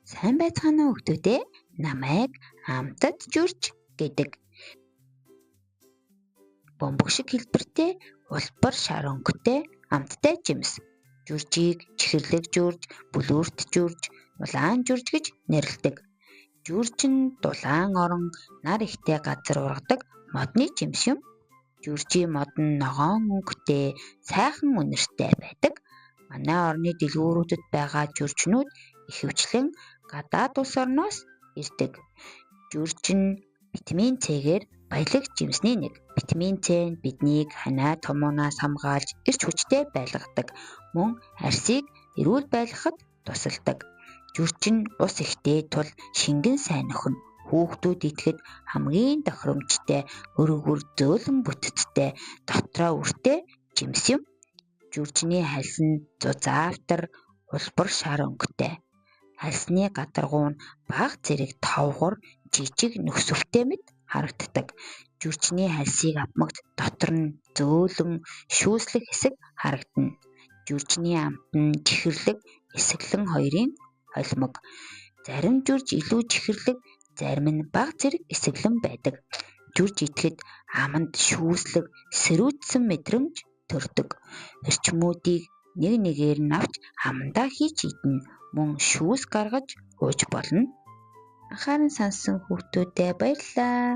Сайн байцгаана уу хүүхдүүдээ? Намайг Амтад Жүрч гэдэг. Бомбог шиг хэлбэртэй улбар шар өнгөтэй амттай жимс. Жүрчийг чихэрлэг жүрж, бүлүүрт жүрж, улаан жүрж гэж нэрлэдэг. Жүрч нь дулаан орон нар ихтэй газар ургадаг модны жимс юм. Жүрчийн мод нь ногоон өнгөтэй, сайхан үнэртэй байдаг. Манай орны дэлгүүрүүдэд байгаа жүрчнүүд ихэвчлэн гадаад улс орноос ирдэг. Жүрч нь витамин С-гээр баялаг жимсний нэг. Витамин С нь биднийг ханаа томоонаас хамгаалж эрч хүчтэй байлгадаг. Мөн арсыг эрүүл байлгахад тусалдаг. Жүрч нь ус ихтэй тул шингэн сайн охин. Хүүхдүүд идэхэд хамгийн тохиромжтой, өргөр зөөлөн бүтцтэй, дотроо үртэй жимс юм. Жүрчний хальс нь зузаавтар улбар шар өнгөтэй. Хальсны гадаргуу нь бага зэрэг товгор жижиг нөхсөвтэй мэт харагддаг. Жүрчний хальсыг авмагт дотор нь зөөлөн шүүслэг хэсэг харагдана. Жүрчний амт нь чихэрлэг, эсэглэн хоёрын холимог. Зарим жүрч илүү чихэрлэг, зарим нь бага зэрэг эсэглэн байдаг. Жүрч идэхэд аманд шүүслэг, сэрүүцсэн мэдрэмж төрдөг. Эрчмүүдийг нэг нэгээр нь авч амандаа хийж идэнэ. Мөн шүүс гаргаж ууж болно. Анхааран сонссон хүүхдүүдээ баярлалаа.